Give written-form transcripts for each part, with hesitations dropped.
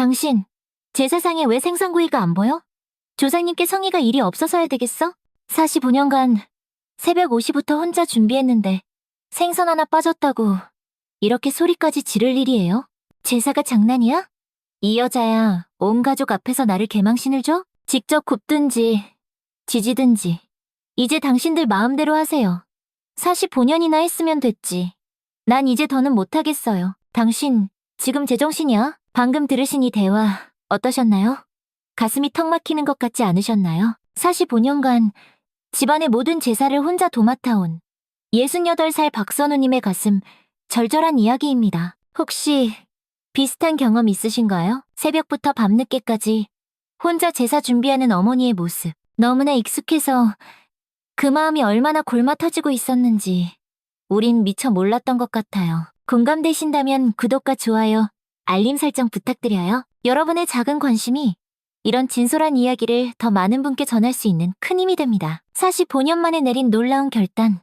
당신, 제사상에 왜 생선구이가 안 보여? 조상님께 성의가 일이 없어서야 되겠어? 45년간 새벽 5시부터 혼자 준비했는데 생선 하나 빠졌다고 이렇게 소리까지 지를 일이에요? 제사가 장난이야? 이 여자야, 온 가족 앞에서 나를 개망신을 줘? 직접 굽든지 지지든지 이제 당신들 마음대로 하세요. 45년이나 했으면 됐지. 난 이제 더는 못하겠어요. 당신, 지금 제정신이야? 방금 들으신 이 대화 어떠셨나요? 가슴이 턱 막히는 것 같지 않으셨나요? 45년간 집안의 모든 제사를 혼자 도맡아온 68살 박선우님의 가슴 절절한 이야기입니다. 혹시 비슷한 경험 있으신가요? 새벽부터 밤늦게까지 혼자 제사 준비하는 어머니의 모습. 너무나 익숙해서 그 마음이 얼마나 골마 터지고 있었는지 우린 미처 몰랐던 것 같아요. 공감되신다면 구독과 좋아요, 알림 설정 부탁드려요. 여러분의 작은 관심이 이런 진솔한 이야기를 더 많은 분께 전할 수 있는 큰 힘이 됩니다. 45년 만에 내린 놀라운 결단.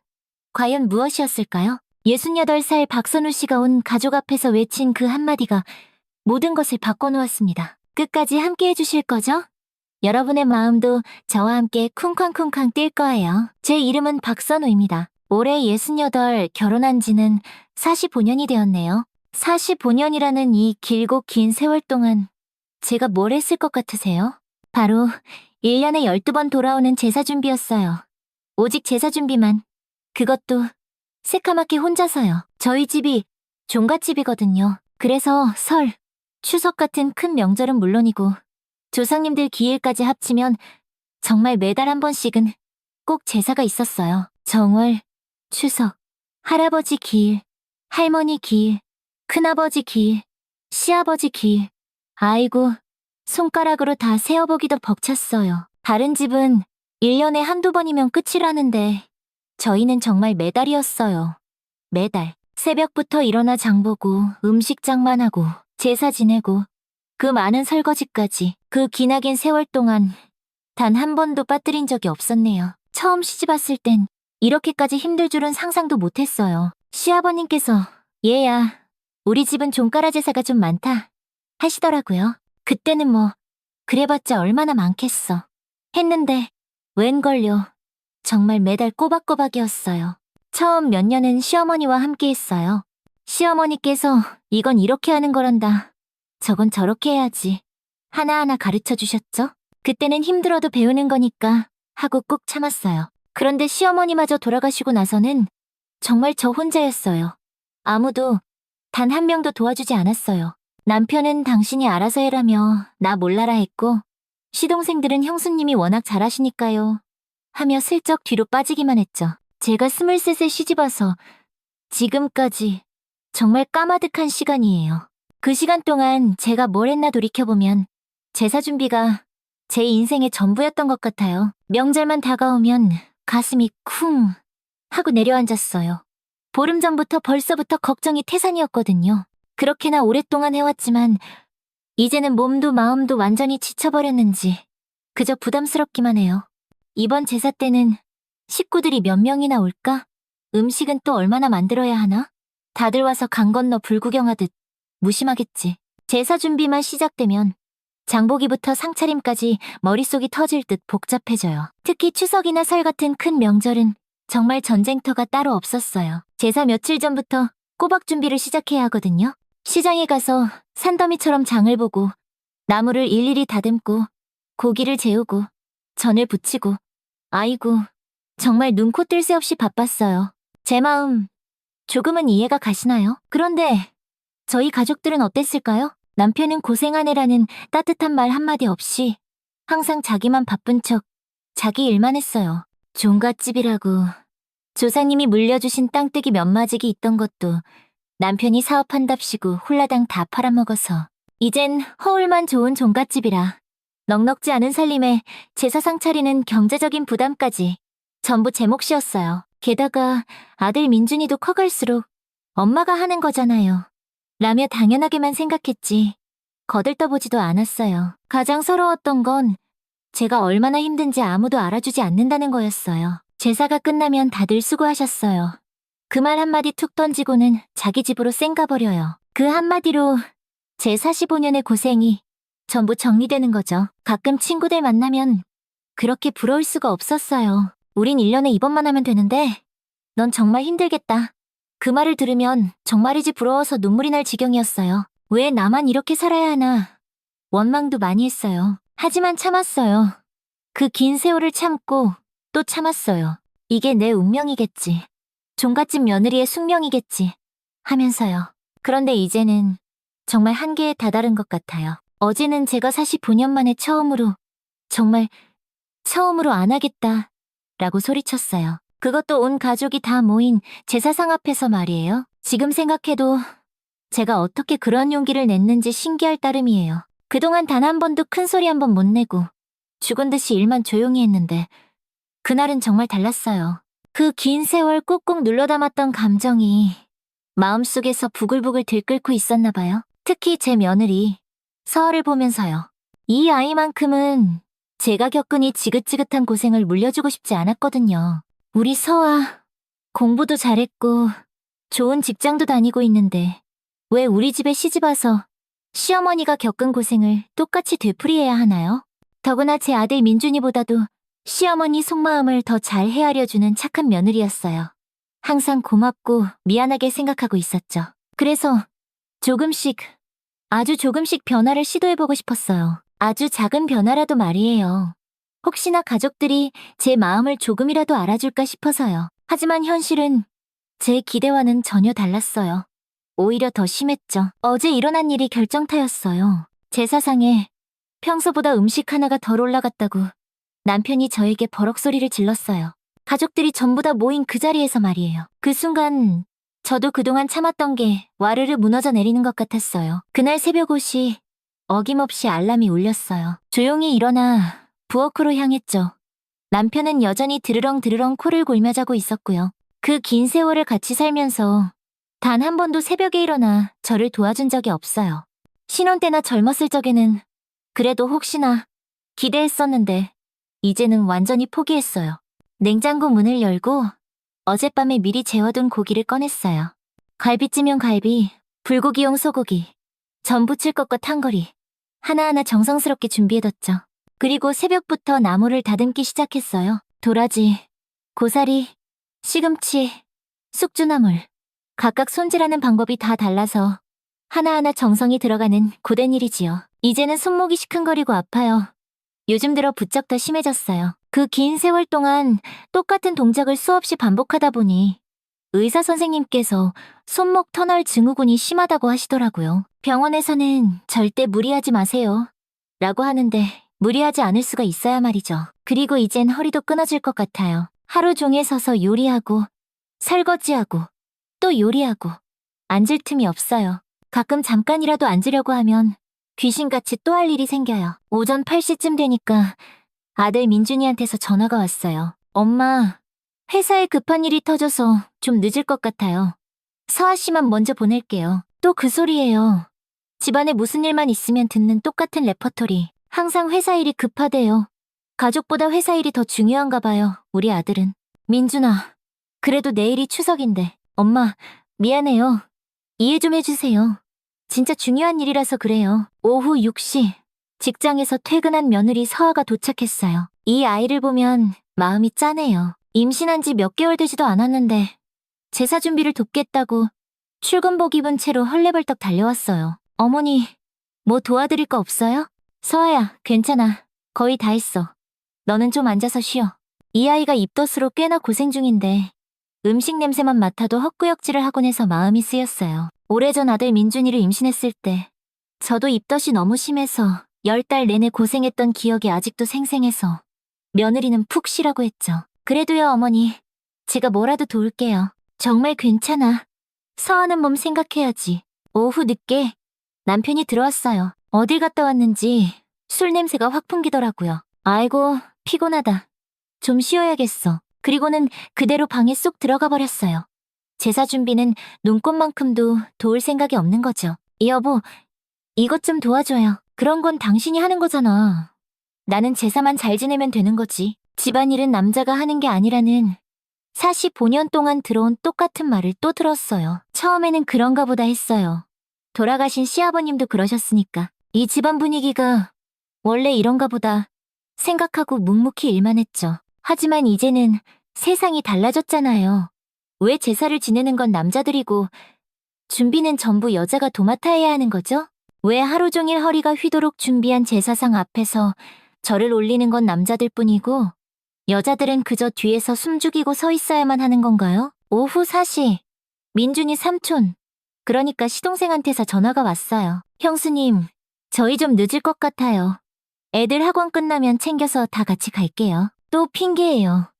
과연 무엇이었을까요? 68살 박선우 씨가 온 가족 앞에서 외친 그 한마디가 모든 것을 바꿔놓았습니다. 끝까지 함께 해주실 거죠? 여러분의 마음도 저와 함께 쿵쾅쿵쾅 뛸 거예요. 제 이름은 박선우입니다. 올해 68, 결혼한 지는 45년이 되었네요. 45년이라는 이 길고 긴 세월 동안 제가 뭘 했을 것 같으세요? 바로 1년에 12번 돌아오는 제사 준비였어요. 오직 제사 준비만. 그것도 새카맣게 혼자서요. 저희 집이 종갓집이거든요. 그래서 설, 추석 같은 큰 명절은 물론이고 조상님들 기일까지 합치면 정말 매달 한 번씩은 꼭 제사가 있었어요. 정월, 추석, 할아버지 기일, 할머니 기일, 큰아버지 기일, 시아버지 기일. 아이고, 손가락으로 다 세어보기도 벅찼어요. 다른 집은 1년에 한두 번이면 끝이라는데 저희는 정말 매달이었어요. 매달. 새벽부터 일어나 장보고 음식 장만하고 제사 지내고 그 많은 설거지까지 그 기나긴 세월 동안 단 한 번도 빠뜨린 적이 없었네요. 처음 시집 왔을 땐 이렇게까지 힘들 줄은 상상도 못했어요. 시아버님께서 얘야, 우리 집은 종가라 제사가 좀 많다 하시더라고요. 그때는 뭐 그래봤자 얼마나 많겠어 했는데 웬걸요. 정말 매달 꼬박꼬박이었어요. 처음 몇 년은 시어머니와 함께 했어요. 시어머니께서 이건 이렇게 하는 거란다. 저건 저렇게 해야지. 하나하나 가르쳐 주셨죠? 그때는 힘들어도 배우는 거니까 하고 꾹 참았어요. 그런데 시어머니마저 돌아가시고 나서는 정말 저 혼자였어요. 아무도 단 한 명도 도와주지 않았어요. 남편은 당신이 알아서 해라며 나 몰라라 했고 시동생들은 형수님이 워낙 잘하시니까요 하며 슬쩍 뒤로 빠지기만 했죠. 제가 23세 시집와서 지금까지 정말 까마득한 시간이에요. 그 시간 동안 제가 뭘 했나 돌이켜보면 제사 준비가 제 인생의 전부였던 것 같아요. 명절만 다가오면 가슴이 쿵 하고 내려앉았어요. 보름 전부터 벌써부터 걱정이 태산이었거든요. 그렇게나 오랫동안 해왔지만 이제는 몸도 마음도 완전히 지쳐버렸는지 그저 부담스럽기만 해요. 이번 제사 때는 식구들이 몇 명이나 올까? 음식은 또 얼마나 만들어야 하나? 다들 와서 강 건너 불구경하듯 무심하겠지. 제사 준비만 시작되면 장보기부터 상차림까지 머릿속이 터질 듯 복잡해져요. 특히 추석이나 설 같은 큰 명절은 정말 전쟁터가 따로 없었어요. 제사 며칠 전부터 꼬박 준비를 시작해야 하거든요. 시장에 가서 산더미처럼 장을 보고 나무를 일일이 다듬고 고기를 재우고 전을 부치고 아이고 정말 눈코 뜰 새 없이 바빴어요. 제 마음 조금은 이해가 가시나요? 그런데 저희 가족들은 어땠을까요? 남편은 고생하네라는 따뜻한 말 한마디 없이 항상 자기만 바쁜 척 자기 일만 했어요. 종갓집이라고 조상님이 물려주신 땅뜨기 몇 마지기 있던 것도 남편이 사업한답시고 홀라당 다 팔아먹어서 이젠 허울만 좋은 종갓집이라 넉넉지 않은 살림에 제사상 차리는 경제적인 부담까지 전부 제 몫이었어요. 게다가 아들 민준이도 커갈수록 엄마가 하는 거잖아요. 라며 당연하게만 생각했지 거들떠보지도 않았어요. 가장 서러웠던 건 제가 얼마나 힘든지 아무도 알아주지 않는다는 거였어요. 제사가 끝나면 다들 수고하셨어요. 그 말 한마디 툭 던지고는 자기 집으로 쌩가버려요. 그 한마디로 제 45년의 고생이 전부 정리되는 거죠. 가끔 친구들 만나면 그렇게 부러울 수가 없었어요. 우린 1년에 2번만 하면 되는데 넌 정말 힘들겠다. 그 말을 들으면 정말이지 부러워서 눈물이 날 지경이었어요. 왜 나만 이렇게 살아야 하나. 원망도 많이 했어요. 하지만 참았어요. 그 긴 세월을 참고 또 참았어요. 이게 내 운명이겠지. 종갓집 며느리의 숙명이겠지. 하면서요. 그런데 이제는 정말 한계에 다다른 것 같아요. 어제는 제가 45년 만에 정말 처음으로 안 하겠다 라고 소리쳤어요. 그것도 온 가족이 다 모인 제사상 앞에서 말이에요. 지금 생각해도 제가 어떻게 그런 용기를 냈는지 신기할 따름이에요. 그동안 단 한 번도 큰 소리 한 번 못 내고 죽은 듯이 일만 조용히 했는데 그날은 정말 달랐어요. 그 긴 세월 꾹꾹 눌러담았던 감정이 마음속에서 부글부글 들끓고 있었나 봐요. 특히 제 며느리 서아를 보면서요. 이 아이만큼은 제가 겪은 이 지긋지긋한 고생을 물려주고 싶지 않았거든요. 우리 서아 공부도 잘했고 좋은 직장도 다니고 있는데 왜 우리 집에 시집와서 시어머니가 겪은 고생을 똑같이 되풀이해야 하나요? 더구나 제 아들 민준이보다도 시어머니 속마음을 더 잘 헤아려주는 착한 며느리였어요. 항상 고맙고 미안하게 생각하고 있었죠. 그래서 아주 조금씩 변화를 시도해보고 싶었어요. 아주 작은 변화라도 말이에요. 혹시나 가족들이 제 마음을 조금이라도 알아줄까 싶어서요. 하지만 현실은 제 기대와는 전혀 달랐어요. 오히려 더 심했죠. 어제 일어난 일이 결정타였어요. 제사상에 평소보다 음식 하나가 덜 올라갔다고 남편이 저에게 버럭소리를 질렀어요. 가족들이 전부 다 모인 그 자리에서 말이에요. 그 순간 저도 그동안 참았던 게 와르르 무너져 내리는 것 같았어요. 그날 새벽 5시 어김없이 알람이 울렸어요. 조용히 일어나 부엌으로 향했죠. 남편은 여전히 드르렁드르렁 코를 골며 자고 있었고요. 그 긴 세월을 같이 살면서 단 한 번도 새벽에 일어나 저를 도와준 적이 없어요. 신혼 때나 젊었을 적에는 그래도 혹시나 기대했었는데 이제는 완전히 포기했어요. 냉장고 문을 열고 어젯밤에 미리 재워둔 고기를 꺼냈어요. 갈비찜용 갈비, 불고기용 소고기, 전 부칠 것과 탕거리 하나하나 정성스럽게 준비해뒀죠. 그리고 새벽부터 나물을 다듬기 시작했어요. 도라지, 고사리, 시금치, 숙주나물. 각각 손질하는 방법이 다 달라서 하나하나 정성이 들어가는 고된 일이지요. 이제는 손목이 시큰거리고 아파요. 요즘 들어 부쩍 더 심해졌어요. 그 긴 세월 동안 똑같은 동작을 수없이 반복하다 보니 의사 선생님께서 손목 터널 증후군이 심하다고 하시더라고요. 병원에서는 절대 무리하지 마세요. 라고 하는데 무리하지 않을 수가 있어야 말이죠. 그리고 이젠 허리도 끊어질 것 같아요. 하루 종일 서서 요리하고 설거지하고 또 요리하고 앉을 틈이 없어요. 가끔 잠깐이라도 앉으려고 하면 귀신같이 또 할 일이 생겨요. 오전 8시쯤 되니까 아들 민준이한테서 전화가 왔어요. 엄마, 회사에 급한 일이 터져서 좀 늦을 것 같아요. 서아 씨만 먼저 보낼게요. 또 그 소리예요. 집안에 무슨 일만 있으면 듣는 똑같은 레퍼토리. 항상 회사 일이 급하대요. 가족보다 회사 일이 더 중요한가 봐요, 우리 아들은. 민준아, 그래도 내일이 추석인데. 엄마, 미안해요. 이해 좀 해주세요. 진짜 중요한 일이라서 그래요. 오후 6시, 직장에서 퇴근한 며느리 서아가 도착했어요. 이 아이를 보면 마음이 짠해요. 임신한 지 몇 개월 되지도 않았는데 제사 준비를 돕겠다고 출근복 입은 채로 헐레벌떡 달려왔어요. 어머니, 뭐 도와드릴 거 없어요? 서아야, 괜찮아. 거의 다 했어. 너는 좀 앉아서 쉬어. 이 아이가 입덧으로 꽤나 고생 중인데 음식 냄새만 맡아도 헛구역질을 하곤 해서 마음이 쓰였어요. 오래전 아들 민준이를 임신했을 때 저도 입덧이 너무 심해서 10달 내내 고생했던 기억이 아직도 생생해서 며느리는 푹 쉬라고 했죠. 그래도요, 어머니. 제가 뭐라도 도울게요. 정말 괜찮아. 서하는 몸 생각해야지. 오후 늦게 남편이 들어왔어요. 어딜 갔다 왔는지 술 냄새가 확 풍기더라고요. 아이고, 피곤하다. 좀 쉬어야겠어. 그리고는 그대로 방에 쏙 들어가 버렸어요. 제사 준비는 눈꽃만큼도 도울 생각이 없는 거죠. 여보, 이것 좀 도와줘요. 그런 건 당신이 하는 거잖아. 나는 제사만 잘 지내면 되는 거지. 집안일은 남자가 하는 게 아니라는 45년 동안 들어온 똑같은 말을 또 들었어요. 처음에는 그런가 보다 했어요. 돌아가신 시아버님도 그러셨으니까. 이 집안 분위기가 원래 이런가 보다 생각하고 묵묵히 일만 했죠. 하지만 이제는 세상이 달라졌잖아요. 왜 제사를 지내는 건 남자들이고 준비는 전부 여자가 도맡아 해야 하는 거죠? 왜 하루 종일 허리가 휘도록 준비한 제사상 앞에서 절을 올리는 건 남자들 뿐이고 여자들은 그저 뒤에서 숨죽이고 서 있어야만 하는 건가요? 오후 4시, 민준이 삼촌, 그러니까 시동생한테서 전화가 왔어요. 형수님, 저희 좀 늦을 것 같아요. 애들 학원 끝나면 챙겨서 다 같이 갈게요. 또 핑계예요.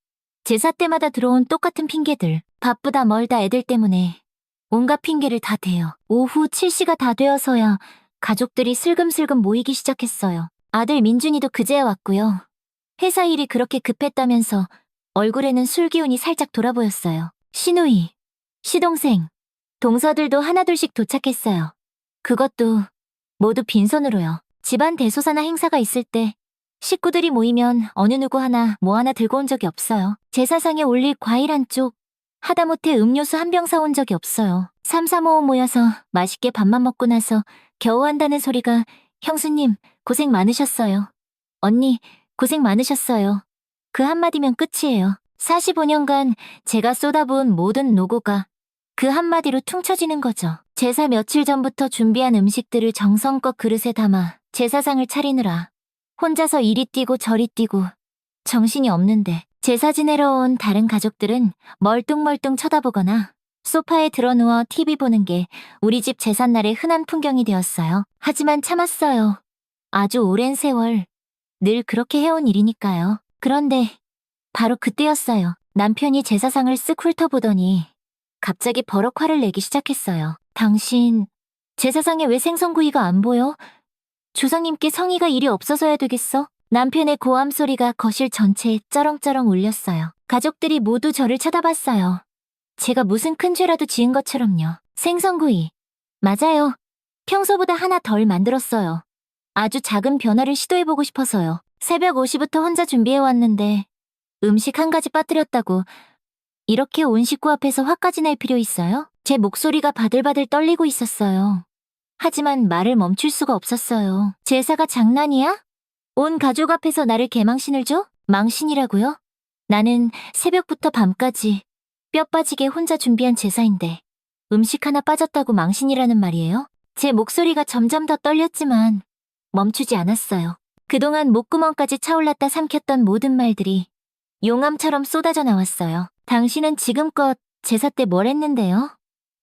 제사 때마다 들어온 똑같은 핑계들. 바쁘다 멀다 애들 때문에 온갖 핑계를 다 대요. 오후 7시가 다 되어서야 가족들이 슬금슬금 모이기 시작했어요. 아들 민준이도 그제야 왔고요. 회사 일이 그렇게 급했다면서 얼굴에는 술 기운이 살짝 돌아 보였어요. 시누이, 시동생, 동서들도 하나둘씩 도착했어요. 그것도 모두 빈손으로요. 집안 대소사나 행사가 있을 때 식구들이 모이면 어느 누구 하나 뭐 하나 들고 온 적이 없어요. 제사상에 올릴 과일 한 쪽, 하다못해 음료수 한 병 사온 적이 없어요. 삼삼오오 모여서 맛있게 밥만 먹고 나서 겨우 한다는 소리가 형수님 고생 많으셨어요. 언니 고생 많으셨어요. 그 한마디면 끝이에요. 45년간 제가 쏟아부은 모든 노고가 그 한마디로 퉁쳐지는 거죠. 제사 며칠 전부터 준비한 음식들을 정성껏 그릇에 담아 제사상을 차리느라 혼자서 이리 뛰고 저리 뛰고 정신이 없는데 제사 지내러 온 다른 가족들은 멀뚱멀뚱 쳐다보거나 소파에 드러누워 TV 보는 게 우리 집 제삿날의 흔한 풍경이 되었어요. 하지만 참았어요. 아주 오랜 세월 늘 그렇게 해온 일이니까요. 그런데 바로 그때였어요. 남편이 제사상을 쓱 훑어보더니 갑자기 버럭 화를 내기 시작했어요. 당신 제사상에 왜 생선구이가 안 보여? 조상님께 성의가 일이 없어서야 되겠어? 남편의 고함 소리가 거실 전체에 쩌렁쩌렁 울렸어요. 가족들이 모두 저를 쳐다봤어요. 제가 무슨 큰 죄라도 지은 것처럼요. 생선구이. 맞아요. 평소보다 하나 덜 만들었어요. 아주 작은 변화를 시도해보고 싶어서요. 새벽 5시부터 혼자 준비해왔는데 음식 한 가지 빠뜨렸다고 이렇게 온 식구 앞에서 화까지 낼 필요 있어요? 제 목소리가 바들바들 떨리고 있었어요. 하지만 말을 멈출 수가 없었어요. 제사가 장난이야? 온 가족 앞에서 나를 개망신을 줘? 망신이라고요? 나는 새벽부터 밤까지 뼈 빠지게 혼자 준비한 제사인데 음식 하나 빠졌다고 망신이라는 말이에요? 제 목소리가 점점 더 떨렸지만 멈추지 않았어요. 그동안 목구멍까지 차올랐다 삼켰던 모든 말들이 용암처럼 쏟아져 나왔어요. 당신은 지금껏 제사 때 뭘 했는데요?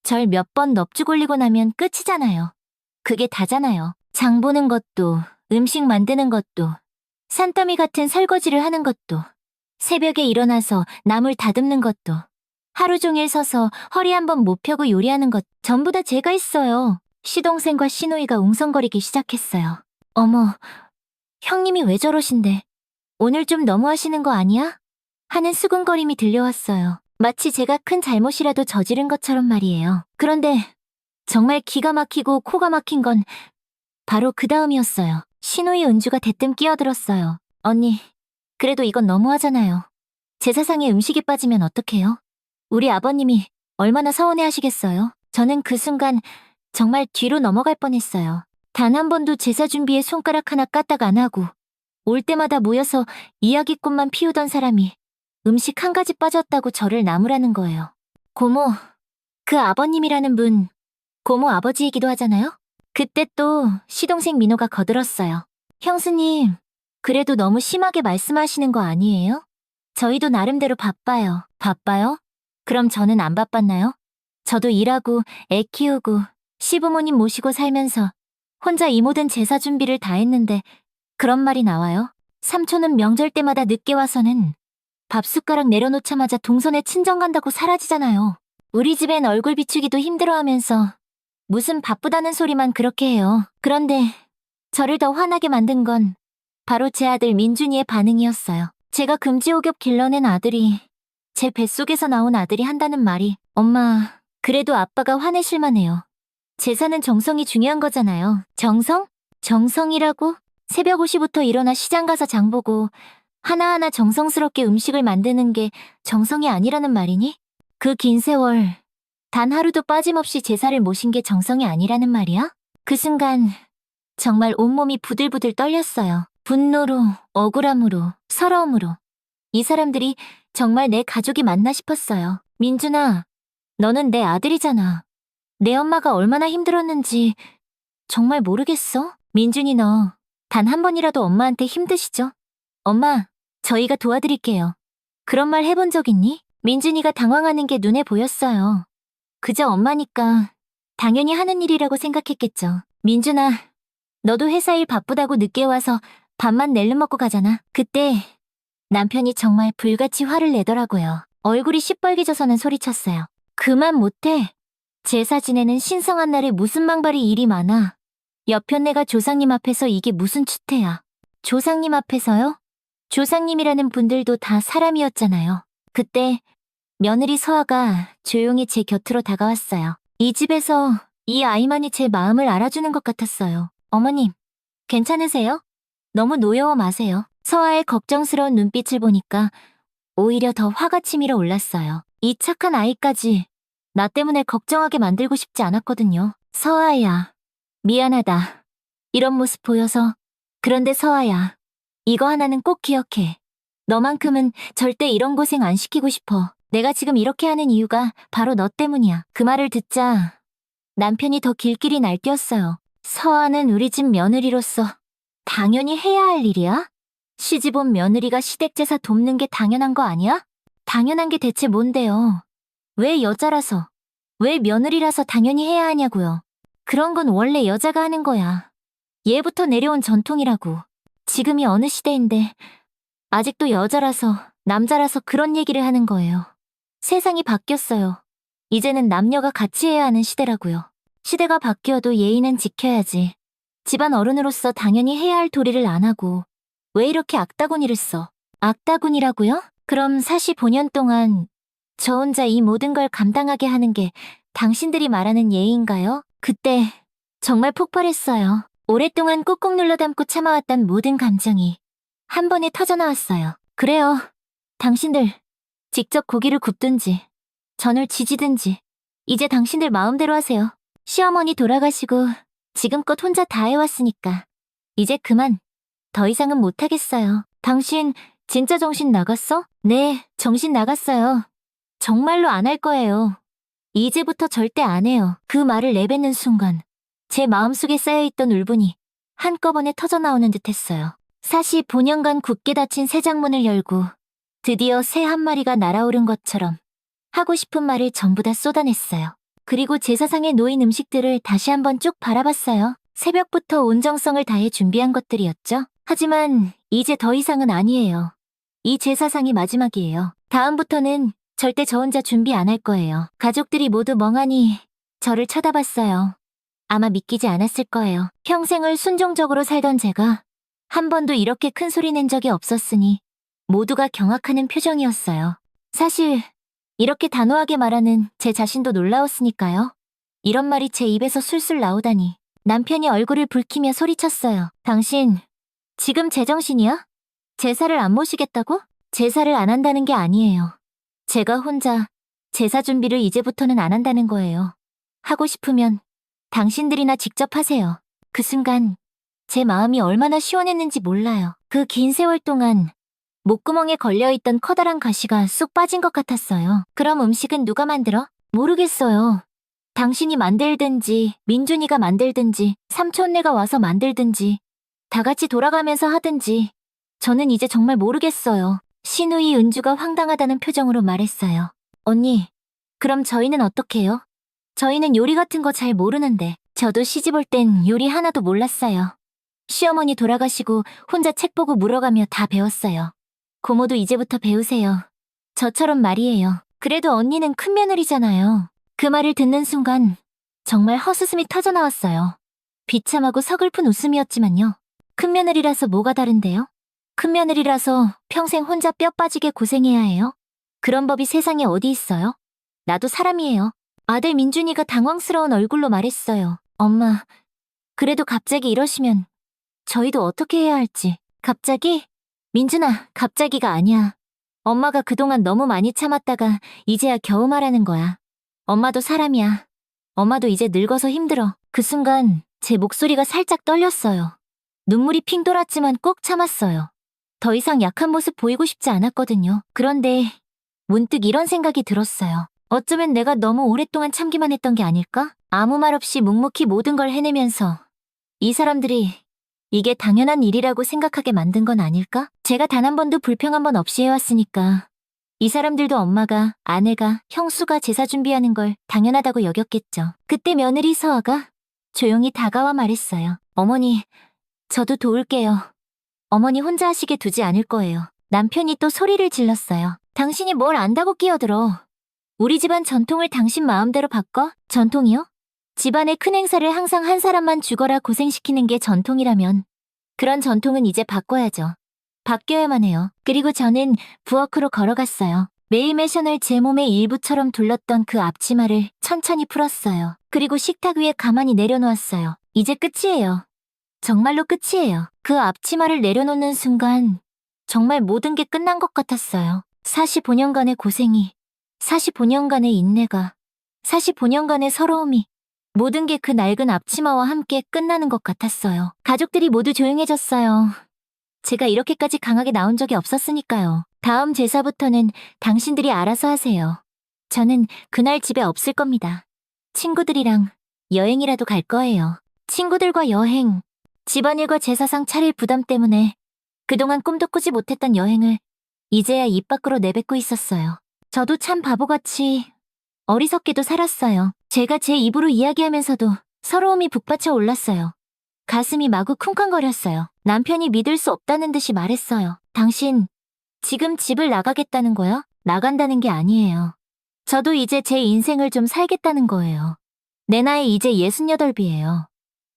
절 몇 번 넙죽 올리고 나면 끝이잖아요. 그게 다잖아요. 장 보는 것도, 음식 만드는 것도, 산더미 같은 설거지를 하는 것도, 새벽에 일어나서 나물 다듬는 것도, 하루 종일 서서 허리 한번 못 펴고 요리하는 것 전부 다 제가 했어요. 시동생과 시누이가 웅성거리기 시작했어요. 어머, 형님이 왜 저러신데? 오늘 좀 너무하시는 거 아니야? 하는 수근거림이 들려왔어요. 마치 제가 큰 잘못이라도 저지른 것처럼 말이에요. 그런데 정말 기가 막히고 코가 막힌 건 바로 그 다음이었어요. 시누이 은주가 대뜸 끼어들었어요. 언니, 그래도 이건 너무하잖아요. 제사상에 음식이 빠지면 어떡해요? 우리 아버님이 얼마나 서운해하시겠어요? 저는 그 순간 정말 뒤로 넘어갈 뻔했어요. 단 한 번도 제사 준비에 손가락 하나 까딱 안 하고 올 때마다 모여서 이야기꽃만 피우던 사람이 음식 한 가지 빠졌다고 저를 나무라는 거예요. 고모, 그 아버님이라는 분 고모 아버지이기도 하잖아요? 그때 또 시동생 민호가 거들었어요. 형수님, 그래도 너무 심하게 말씀하시는 거 아니에요? 저희도 나름대로 바빠요. 바빠요? 그럼 저는 안 바빴나요? 저도 일하고 애 키우고 시부모님 모시고 살면서 혼자 이 모든 제사 준비를 다 했는데 그런 말이 나와요? 삼촌은 명절 때마다 늦게 와서는 밥 숟가락 내려놓자마자 동선에 친정 간다고 사라지잖아요. 우리 집엔 얼굴 비추기도 힘들어하면서 무슨 바쁘다는 소리만 그렇게 해요. 그런데 저를 더 화나게 만든 건 바로 제 아들 민준이의 반응이었어요. 제가 금지옥엽 길러낸 아들이 제 뱃속에서 나온 아들이 한다는 말이 엄마, 그래도 아빠가 화내실만 해요. 제사는 정성이 중요한 거잖아요. 정성? 정성이라고? 새벽 5시부터 일어나 시장 가서 장 보고 하나하나 정성스럽게 음식을 만드는 게 정성이 아니라는 말이니? 그 긴 세월 단 하루도 빠짐없이 제사를 모신 게 정성이 아니라는 말이야? 그 순간 정말 온몸이 부들부들 떨렸어요. 분노로, 억울함으로, 서러움으로. 이 사람들이 정말 내 가족이 맞나 싶었어요. 민준아, 너는 내 아들이잖아. 내 엄마가 얼마나 힘들었는지 정말 모르겠어? 민준이 너, 단 한 번이라도 엄마한테 힘드시죠? 엄마, 저희가 도와드릴게요. 그런 말 해본 적 있니? 민준이가 당황하는 게 눈에 보였어요. 그저 엄마니까 당연히 하는 일이라고 생각했겠죠. 민준아, 너도 회사 일 바쁘다고 늦게 와서 밥만 낼름 먹고 가잖아. 그때 남편이 정말 불같이 화를 내더라고요. 얼굴이 시뻘개져서는 소리쳤어요. 그만 못해. 제사 지내는 신성한 날에 무슨 망발이 일이 많아. 여편네가 조상님 앞에서 이게 무슨 추태야. 조상님 앞에서요? 조상님이라는 분들도 다 사람이었잖아요. 그때 며느리 서아가 조용히 제 곁으로 다가왔어요. 이 집에서 이 아이만이 제 마음을 알아주는 것 같았어요. 어머님, 괜찮으세요? 너무 노여워 마세요. 서아의 걱정스러운 눈빛을 보니까 오히려 더 화가 치밀어 올랐어요. 이 착한 아이까지 나 때문에 걱정하게 만들고 싶지 않았거든요. 서아야, 미안하다. 이런 모습 보여서. 그런데 서아야, 이거 하나는 꼭 기억해. 너만큼은 절대 이런 고생 안 시키고 싶어. 내가 지금 이렇게 하는 이유가 바로 너 때문이야. 그 말을 듣자 남편이 더 길길이 날뛰었어요. 서아는 우리 집 며느리로서 당연히 해야 할 일이야? 시집온 며느리가 시댁제사 돕는 게 당연한 거 아니야? 당연한 게 대체 뭔데요? 왜 여자라서, 왜 며느리라서 당연히 해야 하냐고요. 그런 건 원래 여자가 하는 거야. 예부터 내려온 전통이라고. 지금이 어느 시대인데 아직도 여자라서, 남자라서 그런 얘기를 하는 거예요. 세상이 바뀌었어요. 이제는 남녀가 같이 해야 하는 시대라고요. 시대가 바뀌어도 예의는 지켜야지. 집안 어른으로서 당연히 해야 할 도리를 안 하고 왜 이렇게 악다구니를 써? 악다구니라고요? 그럼 45년 동안 저 혼자 이 모든 걸 감당하게 하는 게 당신들이 말하는 예의인가요? 그때 정말 폭발했어요. 오랫동안 꾹꾹 눌러 담고 참아왔던 모든 감정이 한 번에 터져나왔어요. 그래요. 당신들 직접 고기를 굽든지 전을 지지든지 이제 당신들 마음대로 하세요. 시어머니 돌아가시고 지금껏 혼자 다 해왔으니까 이제 그만. 더 이상은 못하겠어요. 당신 진짜 정신 나갔어? 네, 정신 나갔어요. 정말로 안 할 거예요. 이제부터 절대 안 해요. 그 말을 내뱉는 순간 제 마음속에 쌓여있던 울분이 한꺼번에 터져나오는 듯했어요. 45년간 굳게 닫힌 새 장문을 열고 드디어 새 한 마리가 날아오른 것처럼 하고 싶은 말을 전부 다 쏟아냈어요. 그리고 제사상에 놓인 음식들을 다시 한번 쭉 바라봤어요. 새벽부터 온 정성을 다해 준비한 것들이었죠. 하지만 이제 더 이상은 아니에요. 이 제사상이 마지막이에요. 다음부터는 절대 저 혼자 준비 안 할 거예요. 가족들이 모두 멍하니 저를 쳐다봤어요. 아마 믿기지 않았을 거예요. 평생을 순종적으로 살던 제가 한 번도 이렇게 큰 소리 낸 적이 없었으니 모두가 경악하는 표정이었어요. 사실 이렇게 단호하게 말하는 제 자신도 놀라웠으니까요. 이런 말이 제 입에서 술술 나오다니. 남편이 얼굴을 붉히며 소리쳤어요. 당신 지금 제정신이야? 제사를 안 모시겠다고? 제사를 안 한다는 게 아니에요. 제가 혼자 제사 준비를 이제부터는 안 한다는 거예요. 하고 싶으면 당신들이나 직접 하세요. 그 순간 제 마음이 얼마나 시원했는지 몰라요. 그 긴 세월 동안 목구멍에 걸려있던 커다란 가시가 쑥 빠진 것 같았어요. 그럼 음식은 누가 만들어? 모르겠어요. 당신이 만들든지 민준이가 만들든지 삼촌네가 와서 만들든지 다 같이 돌아가면서 하든지 저는 이제 정말 모르겠어요. 시누이 은주가 황당하다는 표정으로 말했어요. 언니, 그럼 저희는 어떻게 해요? 저희는 요리 같은 거 잘 모르는데. 저도 시집 올 땐 요리 하나도 몰랐어요. 시어머니 돌아가시고 혼자 책 보고 물어가며 다 배웠어요. 고모도 이제부터 배우세요. 저처럼 말이에요. 그래도 언니는 큰 며느리잖아요. 그 말을 듣는 순간 정말 헛웃음이 터져나왔어요. 비참하고 서글픈 웃음이었지만요. 큰 며느리라서 뭐가 다른데요? 큰 며느리라서 평생 혼자 뼈 빠지게 고생해야 해요? 그런 법이 세상에 어디 있어요? 나도 사람이에요. 아들 민준이가 당황스러운 얼굴로 말했어요. 엄마, 그래도 갑자기 이러시면 저희도 어떻게 해야 할지. 갑자기? 민준아, 갑자기가 아니야. 엄마가 그동안 너무 많이 참았다가 이제야 겨우 말하는 거야. 엄마도 사람이야. 엄마도 이제 늙어서 힘들어. 그 순간 제 목소리가 살짝 떨렸어요. 눈물이 핑 돌았지만 꼭 참았어요. 더 이상 약한 모습 보이고 싶지 않았거든요. 그런데 문득 이런 생각이 들었어요. 어쩌면 내가 너무 오랫동안 참기만 했던 게 아닐까? 아무 말 없이 묵묵히 모든 걸 해내면서 이 사람들이 이게 당연한 일이라고 생각하게 만든 건 아닐까? 제가 단 한 번도 불평 한 번 없이 해왔으니까 이 사람들도 엄마가, 아내가, 형수가 제사 준비하는 걸 당연하다고 여겼겠죠. 그때 며느리 서아가 조용히 다가와 말했어요. 어머니, 저도 도울게요. 어머니 혼자 하시게 두지 않을 거예요. 남편이 또 소리를 질렀어요. 당신이 뭘 안다고 끼어들어. 우리 집안 전통을 당신 마음대로 바꿔? 전통이요? 집안의 큰 행사를 항상 한 사람만 죽어라 고생시키는 게 전통이라면 그런 전통은 이제 바꿔야죠. 바뀌어야만 해요. 그리고 저는 부엌으로 걸어갔어요. 매일 매션을 제 몸의 일부처럼 둘렀던 그 앞치마를 천천히 풀었어요. 그리고 식탁 위에 가만히 내려놓았어요. 이제 끝이에요. 정말로 끝이에요. 그 앞치마를 내려놓는 순간 정말 모든 게 끝난 것 같았어요. 45년간의 고생이, 45년간의 인내가, 45년간의 서러움이 모든 게 그 낡은 앞치마와 함께 끝나는 것 같았어요. 가족들이 모두 조용해졌어요. 제가 이렇게까지 강하게 나온 적이 없었으니까요. 다음 제사부터는 당신들이 알아서 하세요. 저는 그날 집에 없을 겁니다. 친구들이랑 여행이라도 갈 거예요. 친구들과 여행, 집안일과 제사상 차릴 부담 때문에 그동안 꿈도 꾸지 못했던 여행을 이제야 입 밖으로 내뱉고 있었어요. 저도 참 바보같이 어리석게도 살았어요. 제가 제 입으로 이야기하면서도 서러움이 북받쳐 올랐어요. 가슴이 마구 쿵쾅거렸어요. 남편이 믿을 수 없다는 듯이 말했어요. 당신, 지금 집을 나가겠다는 거야? 나간다는 게 아니에요. 저도 이제 제 인생을 좀 살겠다는 거예요. 내 나이 이제 68이에요.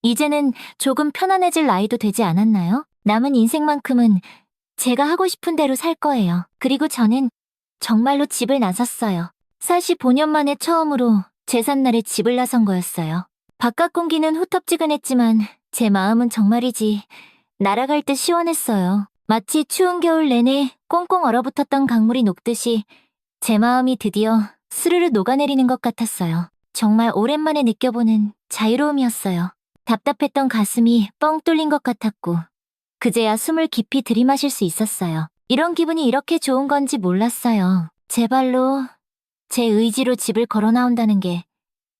이제는 조금 편안해질 나이도 되지 않았나요? 남은 인생만큼은 제가 하고 싶은 대로 살 거예요. 그리고 저는 정말로 집을 나섰어요. 45년 만에 처음으로 제삿날에 집을 나선 거였어요. 바깥 공기는 후텁지근했지만 제 마음은 정말이지 날아갈 듯 시원했어요. 마치 추운 겨울 내내 꽁꽁 얼어붙었던 강물이 녹듯이 제 마음이 드디어 스르르 녹아내리는 것 같았어요. 정말 오랜만에 느껴보는 자유로움이었어요. 답답했던 가슴이 뻥 뚫린 것 같았고 그제야 숨을 깊이 들이마실 수 있었어요. 이런 기분이 이렇게 좋은 건지 몰랐어요. 제 발로, 제 의지로 집을 걸어 나온다는 게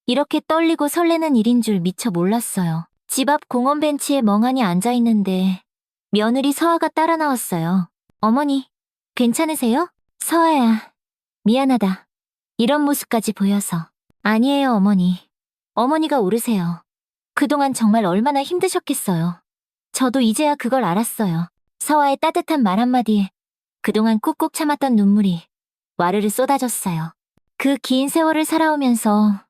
이렇게 떨리고 설레는 일인 줄 미처 몰랐어요. 집 앞 공원 벤치에 멍하니 앉아있는데 며느리 서아가 따라 나왔어요. 어머니, 괜찮으세요? 서아야, 미안하다. 이런 모습까지 보여서. 아니에요, 어머니. 어머니가 오르세요. 그동안 정말 얼마나 힘드셨겠어요. 저도 이제야 그걸 알았어요. 서아의 따뜻한 말 한마디에 그동안 꾹꾹 참았던 눈물이 와르르 쏟아졌어요. 그 긴 세월을 살아오면서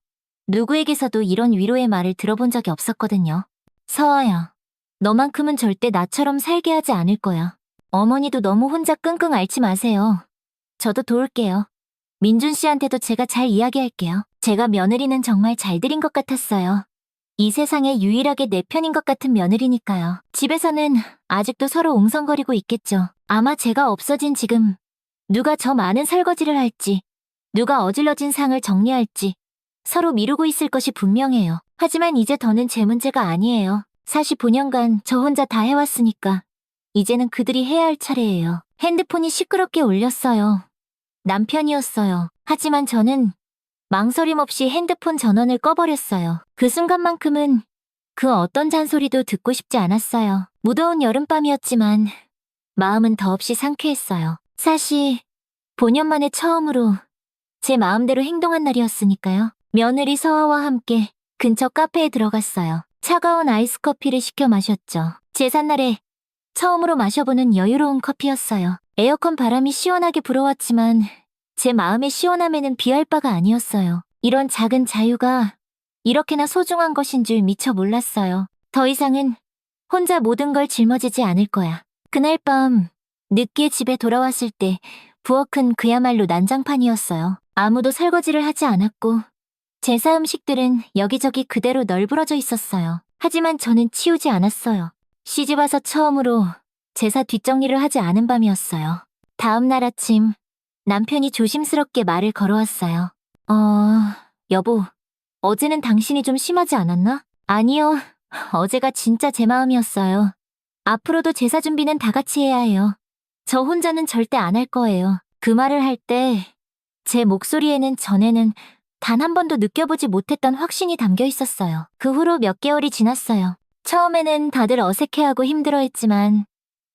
누구에게서도 이런 위로의 말을 들어본 적이 없었거든요. 서아야, 너만큼은 절대 나처럼 살게 하지 않을 거야. 어머니도 너무 혼자 끙끙 앓지 마세요. 저도 도울게요. 민준 씨한테도 제가 잘 이야기할게요. 제가 며느리는 정말 잘 들인 것 같았어요. 이 세상에 유일하게 내 편인 것 같은 며느리니까요. 집에서는 아직도 서로 옹성거리고 있겠죠. 아마 제가 없어진 지금 누가 저 많은 설거지를 할지, 누가 어질러진 상을 정리할지 서로 미루고 있을 것이 분명해요. 하지만 이제 더는 제 문제가 아니에요. 45년간 저 혼자 다 해왔으니까 이제는 그들이 해야 할 차례예요. 핸드폰이 시끄럽게 울렸어요. 남편이었어요. 하지만 저는 망설임 없이 핸드폰 전원을 꺼버렸어요. 그 순간만큼은 그 어떤 잔소리도 듣고 싶지 않았어요. 무더운 여름밤이었지만 마음은 더없이 상쾌했어요. 사실 5년 만에 처음으로 제 마음대로 행동한 날이었으니까요. 며느리 서아와 함께 근처 카페에 들어갔어요. 차가운 아이스 커피를 시켜 마셨죠. 제삿날에 처음으로 마셔보는 여유로운 커피였어요. 에어컨 바람이 시원하게 불어왔지만 제 마음의 시원함에는 비할 바가 아니었어요. 이런 작은 자유가 이렇게나 소중한 것인 줄 미처 몰랐어요. 더 이상은 혼자 모든 걸 짊어지지 않을 거야. 그날 밤 늦게 집에 돌아왔을 때 부엌은 그야말로 난장판이었어요. 아무도 설거지를 하지 않았고 제사 음식들은 여기저기 그대로 널브러져 있었어요. 하지만 저는 치우지 않았어요. 시집와서 처음으로 제사 뒷정리를 하지 않은 밤이었어요. 다음 날 아침 남편이 조심스럽게 말을 걸어왔어요. 여보, 어제는 당신이 좀 심하지 않았나? 아니요, 어제가 진짜 제 마음이었어요. 앞으로도 제사 준비는 다 같이 해야 해요. 저 혼자는 절대 안 할 거예요. 그 말을 할 때 제 목소리에는 전에는 단 한 번도 느껴보지 못했던 확신이 담겨 있었어요. 그 후로 몇 개월이 지났어요. 처음에는 다들 어색해하고 힘들어했지만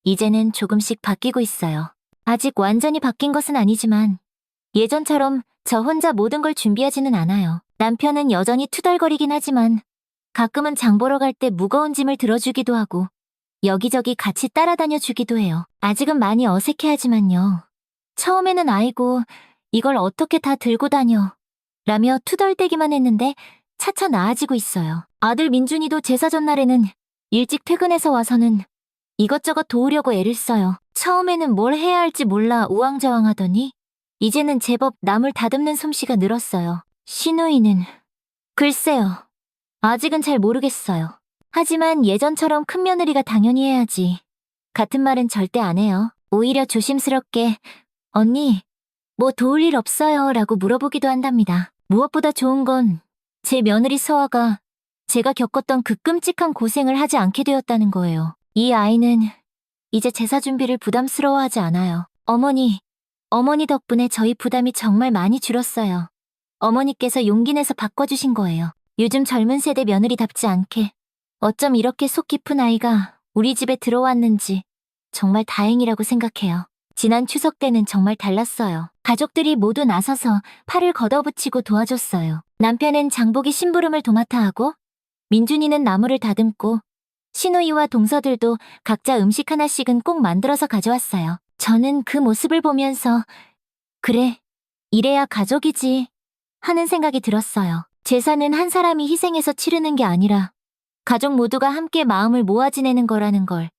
이제는 조금씩 바뀌고 있어요. 아직 완전히 바뀐 것은 아니지만 예전처럼 저 혼자 모든 걸 준비하지는 않아요. 남편은 여전히 투덜거리긴 하지만 가끔은 장 보러 갈 때 무거운 짐을 들어주기도 하고 여기저기 같이 따라다녀 주기도 해요. 아직은 많이 어색해하지만요. 처음에는 아이고 이걸 어떻게 다 들고 다녀 라며 투덜대기만 했는데 차차 나아지고 있어요. 아들 민준이도 제사 전날에는 일찍 퇴근해서 와서는 이것저것 도우려고 애를 써요. 처음에는 뭘 해야 할지 몰라 우왕좌왕하더니 이제는 제법 남을 다듬는 솜씨가 늘었어요. 시누이는 글쎄요. 아직은 잘 모르겠어요. 하지만 예전처럼 큰 며느리가 당연히 해야지. 같은 말은 절대 안 해요. 오히려 조심스럽게 언니 뭐 도울 일 없어요 라고 물어보기도 한답니다. 무엇보다 좋은 건 제 며느리 서아가 제가 겪었던 그 끔찍한 고생을 하지 않게 되었다는 거예요. 이 아이는 이제 제사 준비를 부담스러워하지 않아요. 어머니 덕분에 저희 부담이 정말 많이 줄었어요. 어머니께서 용기 내서 바꿔주신 거예요. 요즘 젊은 세대 며느리답지 않게 어쩜 이렇게 속 깊은 아이가 우리 집에 들어왔는지 정말 다행이라고 생각해요. 지난 추석 때는 정말 달랐어요. 가족들이 모두 나서서 팔을 걷어붙이고 도와줬어요. 남편은 장보기 심부름을 도맡아 하고 민준이는 나물을 다듬고 시누이와 동서들도 각자 음식 하나씩은 꼭 만들어서 가져왔어요. 저는 그 모습을 보면서 그래, 이래야 가족이지 하는 생각이 들었어요. 제사는 한 사람이 희생해서 치르는 게 아니라 가족 모두가 함께 마음을 모아 지내는 거라는 걸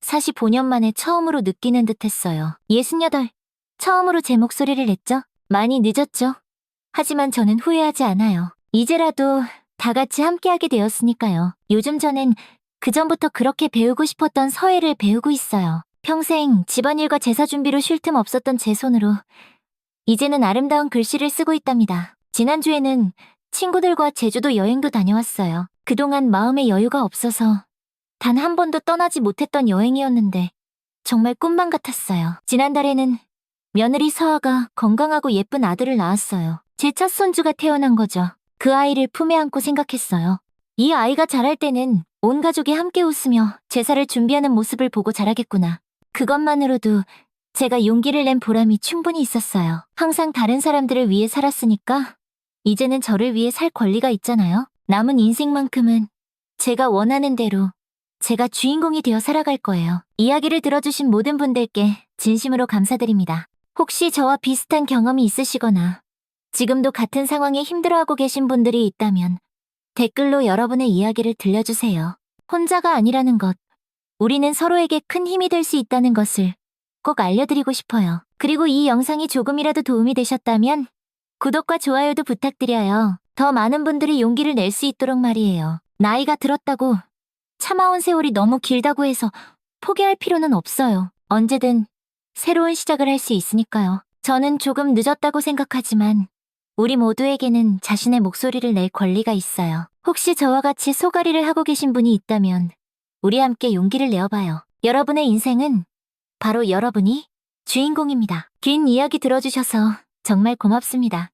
45년 만에 처음으로 느끼는 듯 했어요. 68. 처음으로 제 목소리를 냈죠? 많이 늦었죠? 하지만 저는 후회하지 않아요. 이제라도 다 같이 함께하게 되었으니까요. 요즘 저는 그전부터 그렇게 배우고 싶었던 서예를 배우고 있어요. 평생 집안일과 제사 준비로 쉴 틈 없었던 제 손으로 이제는 아름다운 글씨를 쓰고 있답니다. 지난주에는 친구들과 제주도 여행도 다녀왔어요. 그동안 마음의 여유가 없어서 단 한 번도 떠나지 못했던 여행이었는데 정말 꿈만 같았어요. 지난달에는 며느리 서아가 건강하고 예쁜 아들을 낳았어요. 제 첫 손주가 태어난 거죠. 그 아이를 품에 안고 생각했어요. 이 아이가 자랄 때는 온 가족이 함께 웃으며 제사를 준비하는 모습을 보고 자라겠구나. 그것만으로도 제가 용기를 낸 보람이 충분히 있었어요. 항상 다른 사람들을 위해 살았으니까 이제는 저를 위해 살 권리가 있잖아요. 남은 인생만큼은 제가 원하는 대로 제가 주인공이 되어 살아갈 거예요. 이야기를 들어주신 모든 분들께 진심으로 감사드립니다. 혹시 저와 비슷한 경험이 있으시거나 지금도 같은 상황에 힘들어하고 계신 분들이 있다면 댓글로 여러분의 이야기를 들려주세요. 혼자가 아니라는 것, 우리는 서로에게 큰 힘이 될 수 있다는 것을 꼭 알려드리고 싶어요. 그리고 이 영상이 조금이라도 도움이 되셨다면 구독과 좋아요도 부탁드려요. 더 많은 분들이 용기를 낼 수 있도록 말이에요. 나이가 들었다고 참아온 세월이 너무 길다고 해서 포기할 필요는 없어요. 언제든 새로운 시작을 할 수 있으니까요. 저는 조금 늦었다고 생각하지만 우리 모두에게는 자신의 목소리를 낼 권리가 있어요. 혹시 저와 같이 소가리를 하고 계신 분이 있다면 우리 함께 용기를 내어봐요. 여러분의 인생은 바로 여러분이 주인공입니다. 긴 이야기 들어주셔서 정말 고맙습니다.